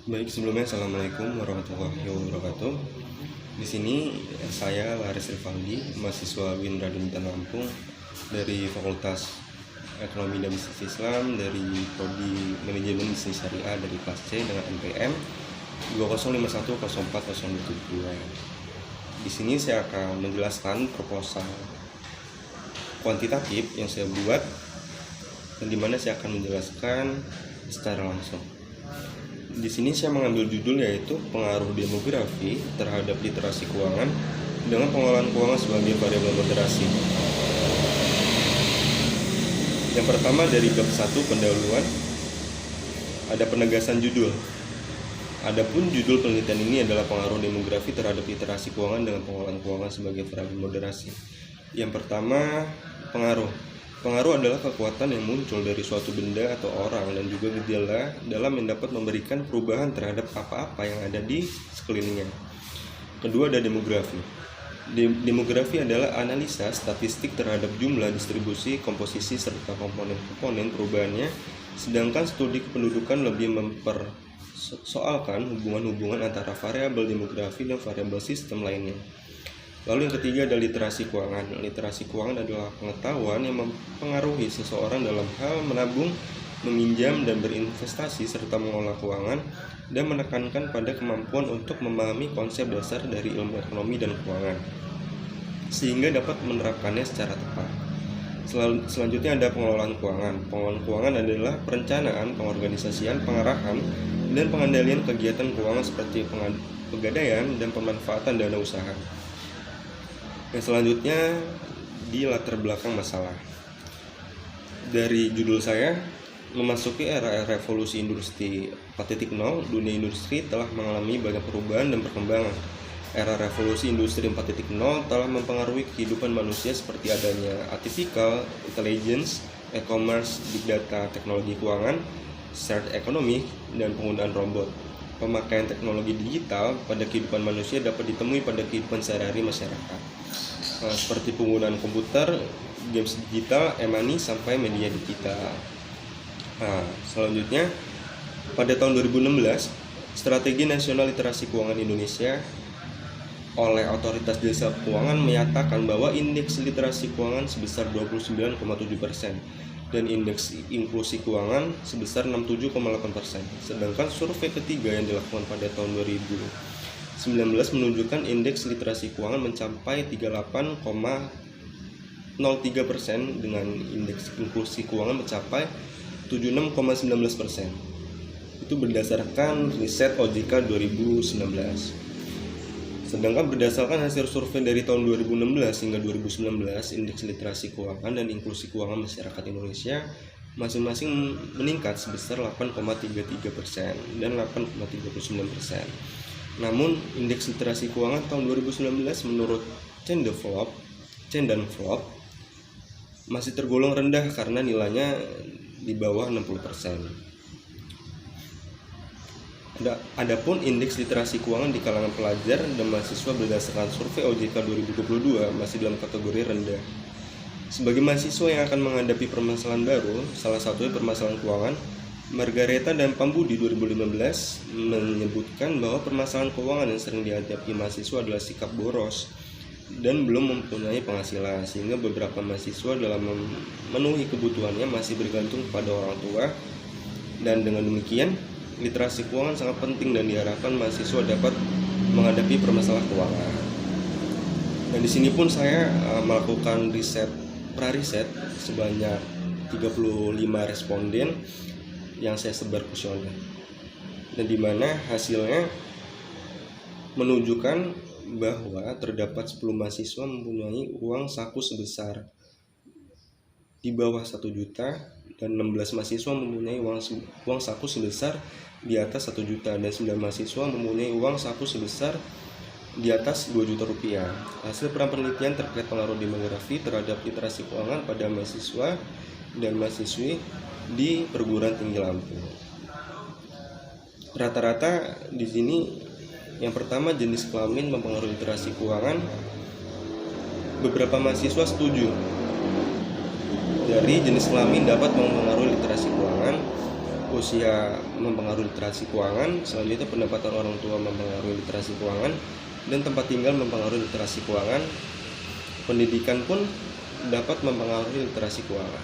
Baik, sebelumnya Assalamualaikum warahmatullahi wabarakatuh. Di sini saya Laris Rivaldi, mahasiswa UIN Radenitan Lampung dari Fakultas Ekonomi dan Bisnis Islam dari Prodi Manajemen Bisnis Syariah dari kelas C dengan NPM 205104042. Di sini saya akan menjelaskan proposal kuantitatif yang saya buat dan di mana saya akan menjelaskan secara langsung. Di sini saya mengambil judul yaitu pengaruh demografi terhadap literasi keuangan dengan pengelolaan keuangan sebagai variabel moderasi. Yang pertama dari bab 1 pendahuluan ada penegasan judul. Adapun judul penelitian ini adalah pengaruh demografi terhadap literasi keuangan dengan pengelolaan keuangan sebagai variabel moderasi. Yang pertama, pengaruh. Pengaruh adalah kekuatan yang muncul dari suatu benda atau orang dan juga gejala dalam yang dapat memberikan perubahan terhadap apa-apa yang ada di sekelilingnya. Kedua ada demografi. Demografi adalah analisa statistik terhadap jumlah, distribusi, komposisi, serta komponen-komponen perubahannya, sedangkan studi kependudukan lebih mempersoalkan hubungan-hubungan antara variabel demografi dan variabel sistem lainnya. Lalu yang ketiga ada literasi keuangan. Literasi keuangan adalah pengetahuan yang mempengaruhi seseorang dalam hal menabung, meminjam, dan berinvestasi serta mengolah keuangan dan menekankan pada kemampuan untuk memahami konsep dasar dari ilmu ekonomi dan keuangan sehingga dapat menerapkannya secara tepat. Selanjutnya ada pengelolaan keuangan. Pengelolaan keuangan adalah perencanaan, pengorganisasian, pengarahan, dan pengendalian kegiatan keuangan seperti pegadaian dan pemanfaatan dana usaha. Yang selanjutnya di latar belakang masalah. Dari judul saya, memasuki era revolusi industri 4.0, dunia industri telah mengalami banyak perubahan dan perkembangan. Era revolusi industri 4.0 telah mempengaruhi kehidupan manusia seperti adanya artificial intelligence, e-commerce, big data, teknologi keuangan, shared economy, dan penggunaan robot. Pemakaian teknologi digital pada kehidupan manusia dapat ditemui pada kehidupan sehari-hari masyarakat, seperti penggunaan komputer, games digital, e-money, sampai media digital. Selanjutnya, pada tahun 2016, Strategi Nasional Literasi Keuangan Indonesia oleh Otoritas Jasa Keuangan menyatakan bahwa indeks literasi keuangan sebesar 29,7% dan indeks inklusi keuangan sebesar 67,8%. Sedangkan survei ketiga yang dilakukan pada tahun 2019 menunjukkan indeks literasi keuangan mencapai 38,03% dengan indeks inklusi keuangan mencapai 76,19%. Itu berdasarkan riset OJK 2019. Sedangkan berdasarkan hasil survei dari tahun 2016 hingga 2019, indeks literasi keuangan dan inklusi keuangan masyarakat Indonesia masing-masing meningkat sebesar 8,33% dan 8,39%. Namun, indeks literasi keuangan tahun 2019 menurut Chandanflop masih tergolong rendah karena nilainya di bawah 60%. Adapun indeks literasi keuangan di kalangan pelajar dan mahasiswa berdasarkan survei OJK 2022 masih dalam kategori rendah. Sebagai mahasiswa yang akan menghadapi permasalahan baru, salah satunya permasalahan keuangan, Margareta dan Pambudi 2015 menyebutkan bahwa permasalahan keuangan yang sering dihadapi mahasiswa adalah sikap boros dan belum mempunyai penghasilan, sehingga beberapa mahasiswa dalam memenuhi kebutuhannya masih bergantung kepada orang tua. Dan dengan demikian, literasi keuangan sangat penting dan diharapkan mahasiswa dapat menghadapi permasalahan keuangan. Dan di sini pun saya melakukan pra-riset sebanyak 35 responden yang saya sebar kuesioner. Dan di mana hasilnya menunjukkan bahwa terdapat 10 mahasiswa mempunyai uang saku sebesar di bawah 1 juta dan 16 mahasiswa mempunyai uang saku sebesar di atas 1 juta dan 9 mahasiswa mempunyai uang saku sebesar di atas 2 juta rupiah. Hasil penelitian terkait pengaruh demografi terhadap literasi keuangan pada mahasiswa dan mahasiswi di perguruan tinggi Lampung. Rata-rata di sini yang pertama, jenis kelamin mempengaruhi literasi keuangan. Beberapa mahasiswa setuju dari jenis kelamin dapat mempengaruhi literasi keuangan. usia mempengaruhi literasi keuangan, selanjutnya pendapatan orang tua mempengaruhi literasi keuangan, dan tempat tinggal mempengaruhi literasi keuangan. Pendidikan pun dapat mempengaruhi literasi keuangan.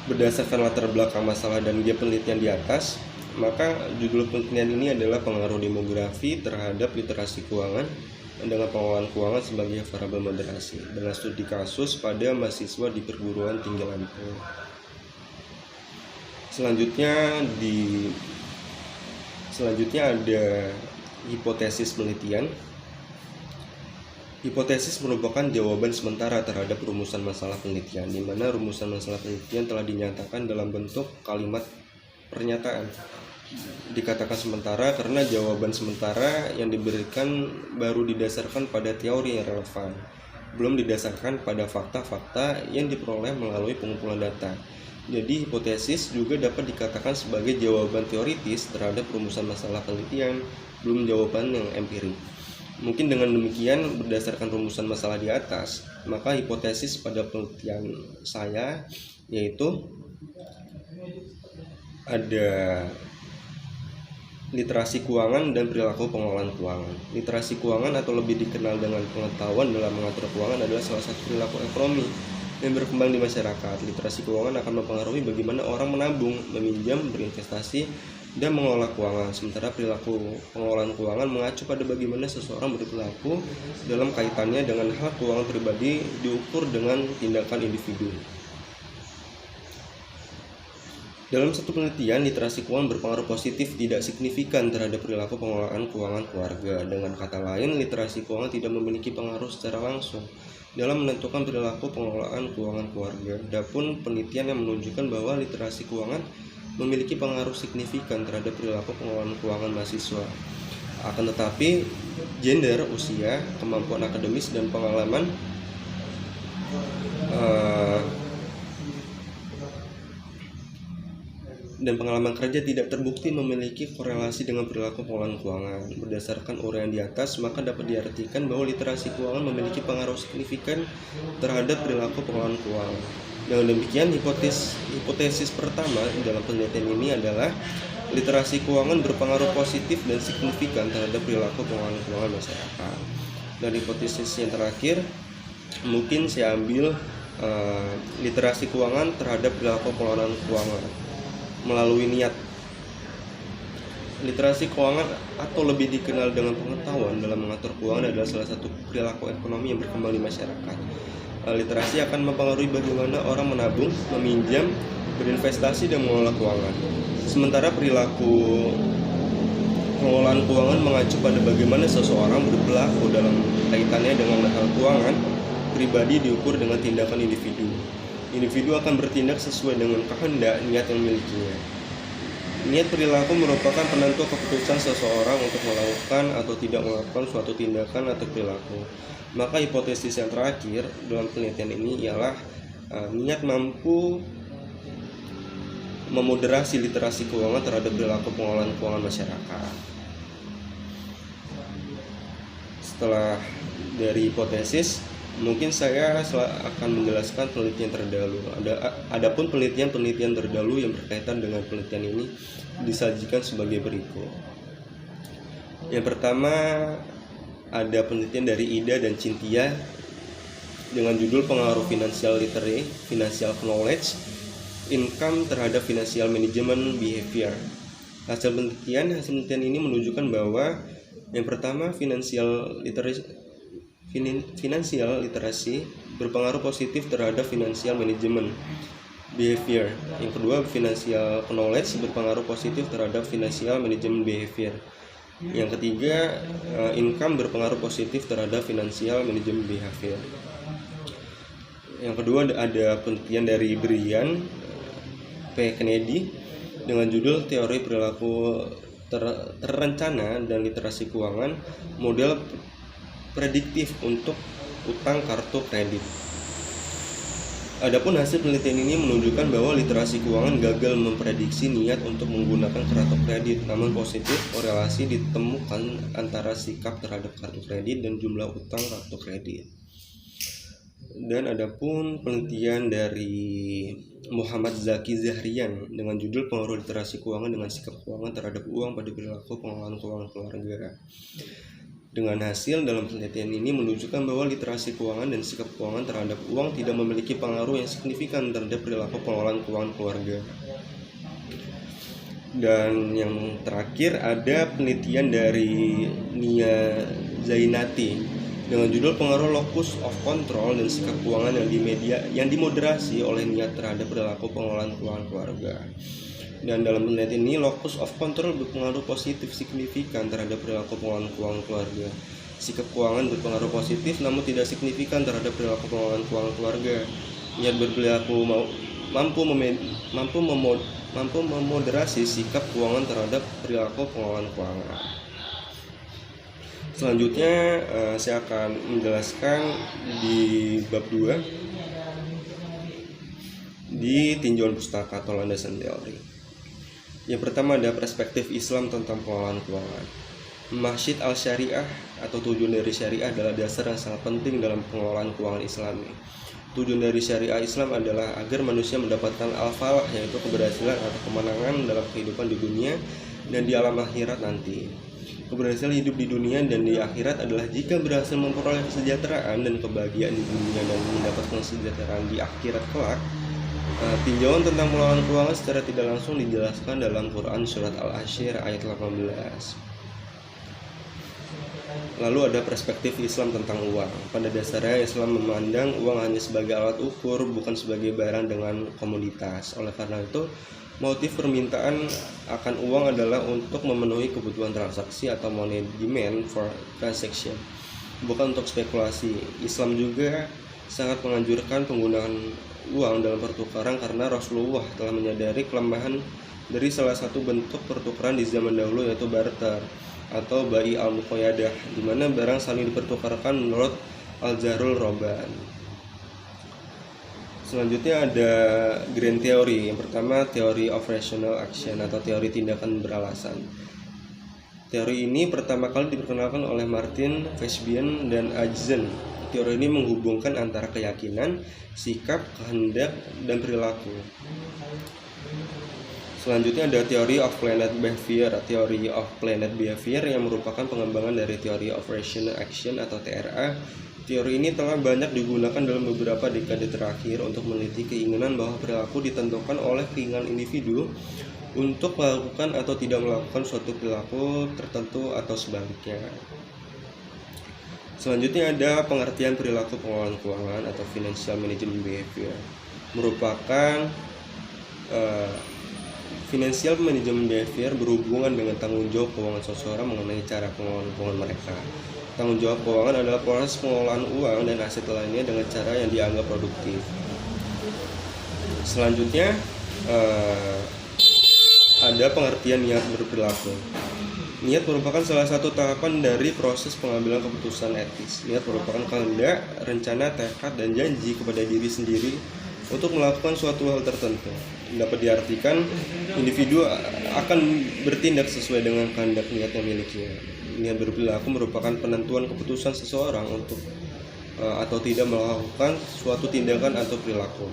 Berdasarkan latar belakang masalah dan gap penelitian di atas, maka judul penelitian ini adalah pengaruh demografi terhadap literasi keuangan dengan pengelolaan keuangan sebagai variabel moderasi dengan studi kasus pada mahasiswa di perguruan tinggi Lampung. Selanjutnya ada hipotesis penelitian. Hipotesis merupakan jawaban sementara terhadap rumusan masalah penelitian, di mana rumusan masalah penelitian telah dinyatakan dalam bentuk kalimat pernyataan. Dikatakan sementara karena jawaban sementara yang diberikan baru didasarkan pada teori yang relevan, belum didasarkan pada fakta-fakta yang diperoleh melalui pengumpulan data. Jadi hipotesis juga dapat dikatakan sebagai jawaban teoritis terhadap rumusan masalah penelitian, belum jawaban yang empirik. Mungkin dengan demikian, berdasarkan rumusan masalah di atas, maka hipotesis pada penelitian saya yaitu ada literasi keuangan dan perilaku pengelolaan keuangan. Literasi keuangan atau lebih dikenal dengan pengetahuan dalam mengatur keuangan adalah salah satu perilaku ekonomi yang berkembang di masyarakat. Literasi keuangan akan mempengaruhi bagaimana orang menabung, meminjam, berinvestasi, dan mengelola keuangan. Sementara perilaku pengelolaan keuangan mengacu pada bagaimana seseorang berperilaku dalam kaitannya dengan hal keuangan pribadi diukur dengan tindakan individu. Dalam satu penelitian, literasi keuangan berpengaruh positif tidak signifikan terhadap perilaku pengelolaan keuangan keluarga. Dengan kata lain, literasi keuangan tidak memiliki pengaruh secara langsung dalam menentukan perilaku pengelolaan keuangan keluarga. Adapun penelitian yang menunjukkan bahwa literasi keuangan memiliki pengaruh signifikan terhadap perilaku pengelolaan keuangan mahasiswa. Akan tetapi, gender, usia, kemampuan akademis, dan pengalaman kerja tidak terbukti memiliki korelasi dengan perilaku pengelolaan keuangan. Berdasarkan uraian di atas, maka dapat diartikan bahwa literasi keuangan memiliki pengaruh signifikan terhadap perilaku pengelolaan keuangan. Dengan demikian, hipotesis pertama dalam penelitian ini adalah literasi keuangan berpengaruh positif dan signifikan terhadap perilaku pengelolaan keuangan masyarakat. Dan hipotesis yang terakhir, mungkin saya ambil literasi keuangan terhadap perilaku pengelolaan keuangan melalui niat. Literasi keuangan atau lebih dikenal dengan pengetahuan dalam mengatur keuangan adalah salah satu perilaku ekonomi yang berkembang di masyarakat. Literasi akan mempengaruhi bagaimana orang menabung, meminjam, berinvestasi, dan mengelola keuangan. Sementara perilaku pengelolaan keuangan mengacu pada bagaimana seseorang berperilaku dalam kaitannya dengan hal keuangan pribadi diukur dengan tindakan individu. Individu akan bertindak sesuai dengan kehendak niat yang dimilikinya. Niat perilaku merupakan penentu keputusan seseorang untuk melakukan atau tidak melakukan suatu tindakan atau perilaku. Maka hipotesis yang terakhir dalam penelitian ini ialah niat mampu memoderasi literasi keuangan terhadap perilaku pengelolaan keuangan masyarakat. Setelah dari hipotesis, mungkin saya akan menjelaskan penelitian terdahulu. Adapun penelitian terdahulu yang berkaitan dengan penelitian ini disajikan sebagai berikut. Yang pertama, ada penelitian dari Ida dan Cynthia dengan judul pengaruh financial literacy, financial knowledge, income terhadap financial management behavior. Hasil penelitian ini menunjukkan bahwa yang pertama, financial literasi berpengaruh positif terhadap financial management behavior. Yang kedua, financial knowledge berpengaruh positif terhadap financial management behavior. Yang ketiga, income berpengaruh positif terhadap financial management behavior. Yang kedua, ada penelitian dari Brian P. Kennedy dengan judul teori perilaku terencana dan literasi keuangan, model prediktif untuk utang kartu kredit. Adapun hasil penelitian ini menunjukkan bahwa literasi keuangan gagal memprediksi niat untuk menggunakan kartu kredit, namun positif korelasi ditemukan antara sikap terhadap kartu kredit dan jumlah utang kartu kredit. Dan adapun penelitian dari Muhammad Zaki Zahrian dengan judul Pengaruh Literasi Keuangan dengan Sikap Keuangan Terhadap Uang pada Perilaku Pengelolaan Keuangan Keluarga. Dengan hasil dalam penelitian ini menunjukkan bahwa literasi keuangan dan sikap keuangan terhadap uang tidak memiliki pengaruh yang signifikan terhadap perilaku pengelolaan keuangan keluarga. Dan yang terakhir ada penelitian dari Nia Zainati dengan judul Pengaruh Locus of Control dan Sikap Keuangan yang dimoderasi oleh niat terhadap perilaku pengelolaan keuangan keluarga. Dan dalam penelitian ini locus of control berpengaruh positif signifikan terhadap perilaku pengelolaan keuangan keluarga. Sikap keuangan berpengaruh positif namun tidak signifikan terhadap perilaku pengelolaan keuangan keluarga. Niat berperilaku mampu memoderasi sikap keuangan terhadap perilaku pengelolaan keuangan. Selanjutnya saya akan menjelaskan di bab 2 di tinjauan pustaka atau landasan teori. Yang pertama ada perspektif Islam tentang pengelolaan keuangan. Maqsid al-Syariah atau tujuan dari syariah adalah dasar yang sangat penting dalam pengelolaan keuangan Islami. Tujuan dari syariah Islam adalah agar manusia mendapatkan al-falah, yaitu keberhasilan atau kemenangan dalam kehidupan di dunia dan di alam akhirat nanti. Keberhasilan hidup di dunia dan di akhirat adalah jika berhasil memperoleh kesejahteraan dan kebahagiaan di dunia dan mendapatkan kesejahteraan di akhirat kelak. Tinjauan tentang pengelolaan keuangan secara tidak langsung dijelaskan dalam Quran Surat Al-Hasyr ayat 18. Lalu ada perspektif Islam tentang uang. Pada dasarnya Islam memandang uang hanya sebagai alat ukur, bukan sebagai barang dengan komoditas. Oleh karena itu, motif permintaan akan uang adalah untuk memenuhi kebutuhan transaksi atau money demand for transaction, bukan untuk spekulasi. Islam juga sangat menganjurkan penggunaan uang dalam pertukaran karena Rasulullah telah menyadari kelemahan dari salah satu bentuk pertukaran di zaman dahulu, yaitu barter atau bai al-muqayyadah, di mana barang saling dipertukarkan menurut Al-Jarul Roban. Selanjutnya ada Grand Theory. Yang pertama Theory of Rational Action atau teori tindakan beralasan. Teori ini pertama kali diperkenalkan oleh Martin Feshbein dan Ajzen. Teori ini menghubungkan antara keyakinan, sikap, kehendak, dan perilaku. Selanjutnya ada Theory of Planned Behavior. Theory of Planned Behavior yang merupakan pengembangan dari Theory of Rational Action atau TRA. Teori ini telah banyak digunakan dalam beberapa dekade terakhir untuk meneliti keinginan bahwa perilaku ditentukan oleh keinginan individu untuk melakukan atau tidak melakukan suatu perilaku tertentu atau sebaliknya. Selanjutnya ada pengertian perilaku pengelolaan keuangan atau Financial Management Behavior. Merupakan Financial Management Behavior berhubungan dengan tanggung jawab keuangan seseorang mengenai cara pengelolaan keuangan mereka. Tanggung jawab keuangan adalah proses pengelolaan uang dan aset lainnya dengan cara yang dianggap produktif. Selanjutnya ada pengertian niat berperilaku. Niat merupakan salah satu tahapan dari proses pengambilan keputusan etis. Niat merupakan kehendak, rencana, tekad, dan janji kepada diri sendiri untuk melakukan suatu hal tertentu. Dapat diartikan, individu akan bertindak sesuai dengan kehendak niat yang milikinya. Niat berperilaku merupakan penentuan keputusan seseorang untuk atau tidak melakukan suatu tindakan atau perilaku.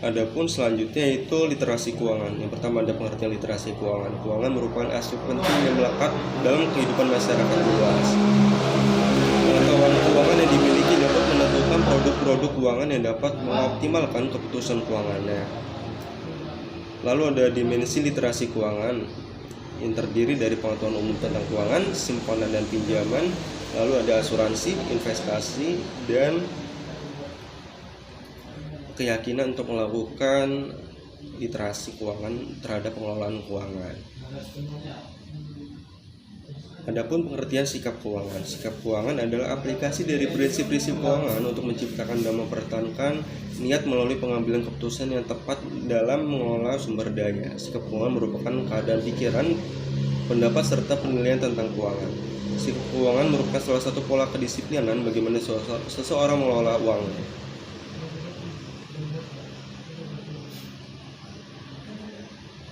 Adapun selanjutnya itu literasi keuangan. Yang pertama ada pengertian literasi keuangan. Keuangan merupakan aspek penting yang melekat dalam kehidupan masyarakat luas. Pengetahuan keuangan yang dimiliki dapat menentukan produk-produk keuangan yang dapat mengoptimalkan keputusan keuangannya. Lalu ada dimensi literasi keuangan yang terdiri dari pengetahuan umum tentang keuangan, simpanan dan pinjaman. Lalu ada asuransi, investasi, dan keyakinan untuk melakukan literasi keuangan terhadap pengelolaan keuangan. Adapun pengertian sikap keuangan. Sikap keuangan adalah aplikasi dari prinsip-prinsip keuangan untuk menciptakan dan mempertahankan niat melalui pengambilan keputusan yang tepat dalam mengelola sumber daya. Sikap keuangan merupakan keadaan pikiran, pendapat serta penilaian tentang keuangan. Sikap keuangan merupakan salah satu pola kedisiplinan bagaimana seseorang mengelola uangnya.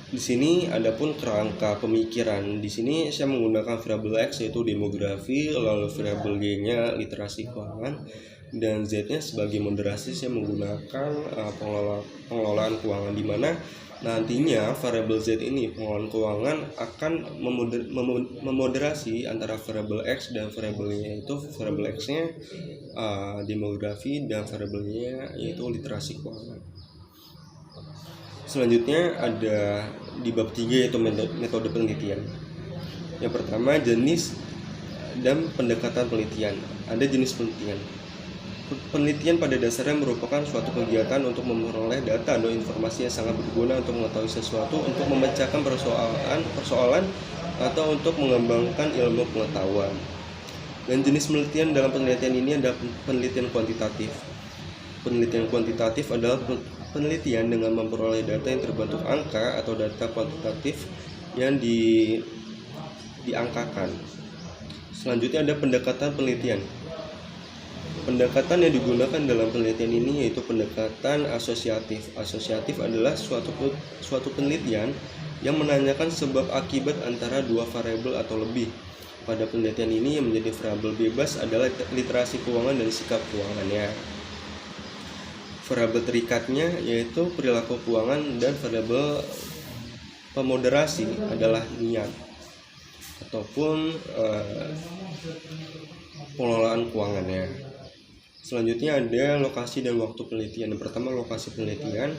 Di sini adapun kerangka pemikiran. Di sini saya menggunakan variabel X yaitu demografi, lalu variabel Y-nya literasi keuangan, dan Z-nya sebagai moderasi saya menggunakan pengelolaan keuangan, di mana nantinya variabel Z ini pengelolaan keuangan akan memoderasi antara variabel X dan variabelnya, yaitu variabel X-nya demografi dan variabelnya yaitu literasi keuangan. Selanjutnya ada di bab 3 yaitu metode penelitian. Yang pertama, jenis dan pendekatan penelitian. Ada jenis penelitian. Penelitian pada dasarnya merupakan suatu kegiatan untuk memperoleh data atau informasi yang sangat berguna untuk mengetahui sesuatu, untuk memecahkan persoalan atau untuk mengembangkan ilmu pengetahuan. Dan jenis penelitian dalam penelitian ini adalah penelitian kuantitatif. Penelitian kuantitatif adalah penelitian dengan memperoleh data yang terbentuk angka atau data kuantitatif yang diangkakan. Selanjutnya ada pendekatan penelitian. Pendekatan yang digunakan dalam penelitian ini yaitu pendekatan asosiatif. Asosiatif adalah suatu penelitian yang menanyakan sebab akibat antara dua variabel atau lebih. Pada penelitian ini yang menjadi variabel bebas adalah literasi keuangan dan sikap keuangannya. Variabel terikatnya yaitu perilaku keuangan, dan variabel pemoderasi adalah niat ataupun pengelolaan keuangannya. Selanjutnya ada lokasi dan waktu penelitian. Yang pertama, lokasi penelitian.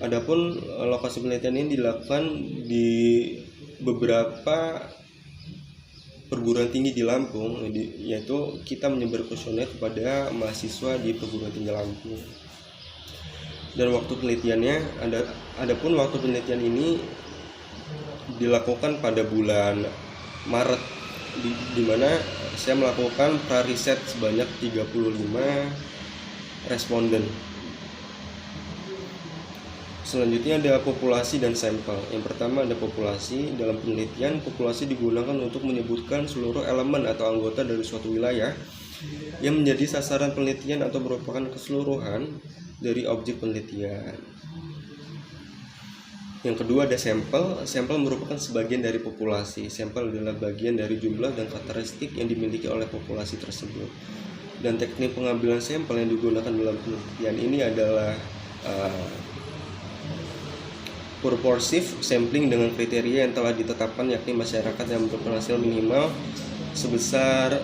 Adapun lokasi penelitian ini dilakukan di beberapa perguruan tinggi di Lampung, yaitu kita menyebar kuesioner kepada mahasiswa di perguruan tinggi Lampung. Dan waktu penelitiannya adapun waktu penelitian ini dilakukan pada bulan Maret, di mana saya melakukan pra-riset sebanyak 35 responden. Selanjutnya ada populasi dan sampel. Yang pertama ada populasi. Dalam penelitian, populasi digunakan untuk menyebutkan seluruh elemen atau anggota dari suatu wilayah yang menjadi sasaran penelitian atau merupakan keseluruhan dari objek penelitian. Yang kedua ada sampel. Sampel merupakan sebagian dari populasi. Sampel adalah bagian dari jumlah dan karakteristik yang dimiliki oleh populasi tersebut. Dan teknik pengambilan sampel yang digunakan dalam penelitian ini adalah purposive sampling dengan kriteria yang telah ditetapkan, yakni masyarakat yang berpenghasilan minimal sebesar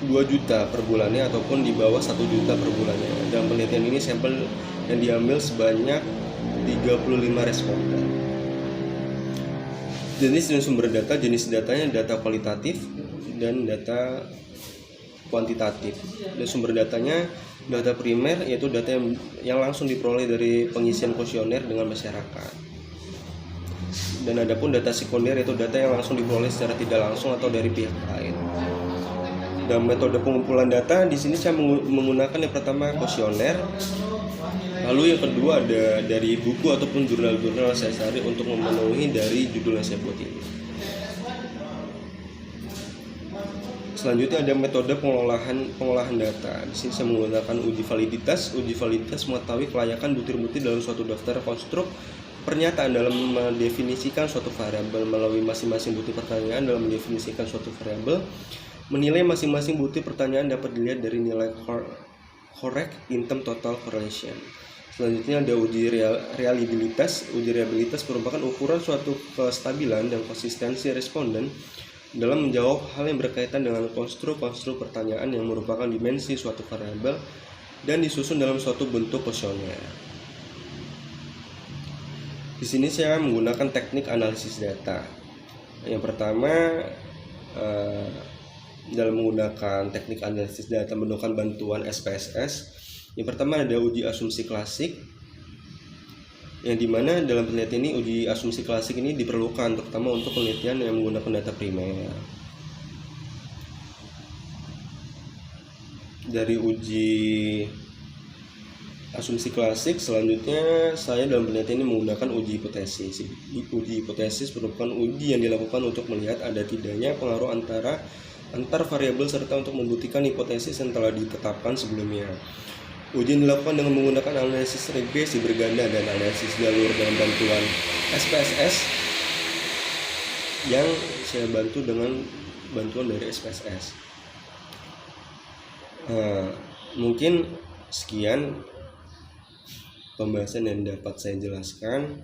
2 juta per bulannya ataupun di bawah 1 juta per bulannya. Dalam penelitian ini sampel yang diambil sebanyak 35 responden. Jenis dan sumber data. Jenis datanya data kualitatif dan data kuantitatif. Dan sumber datanya data primer, yaitu data yang langsung diperoleh dari pengisian kuesioner dengan masyarakat. Dan adapun data sekunder, yaitu data yang langsung diperoleh secara tidak langsung atau dari pihak lain. Dalam metode pengumpulan data, di sini saya menggunakan yang pertama kuesioner. Lalu yang kedua ada dari buku ataupun jurnal-jurnal saya cari untuk memenuhi dari judul yang saya buat ini. Selanjutnya ada metode pengolahan data. Di sini saya menggunakan uji validitas. Uji validitas mengetahui kelayakan butir-butir dalam suatu daftar konstruk pernyataan dalam mendefinisikan suatu variabel melalui masing-masing butir pertanyaan. Dalam mendefinisikan suatu variabel, menilai masing-masing butir pertanyaan dapat dilihat dari nilai correct in term total correlation. Selanjutnya ada uji reliabilitas. Uji reliabilitas merupakan ukuran suatu kestabilan dan konsistensi responden dalam menjawab hal yang berkaitan dengan konstruk pertanyaan yang merupakan dimensi suatu variabel dan disusun dalam suatu bentuk kuesioner. Di sini saya menggunakan teknik analisis data. Yang pertama, dalam menggunakan teknik analisis data menggunakan bantuan SPSS. Yang pertama ada uji asumsi klasik, yang dimana dalam penelitian ini uji asumsi klasik ini diperlukan terutama untuk penelitian yang menggunakan data primer. Dari uji asumsi klasik, selanjutnya saya dalam penelitian ini menggunakan uji hipotesis. Uji hipotesis merupakan uji yang dilakukan untuk melihat ada tidaknya pengaruh antar variabel serta untuk membuktikan hipotesis yang telah ditetapkan sebelumnya. Uji yang dilakukan dengan menggunakan analisis regresi berganda dan analisis jalur dengan bantuan SPSS, yang saya bantu dengan bantuan dari SPSS. Mungkin sekian pembahasan yang dapat saya jelaskan.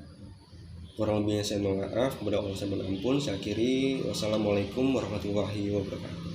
Kurang lebihnya saya mohon maaf. Kepada Allah saya mohon ampun. Saya akhiri. Wassalamualaikum warahmatullahi wabarakatuh.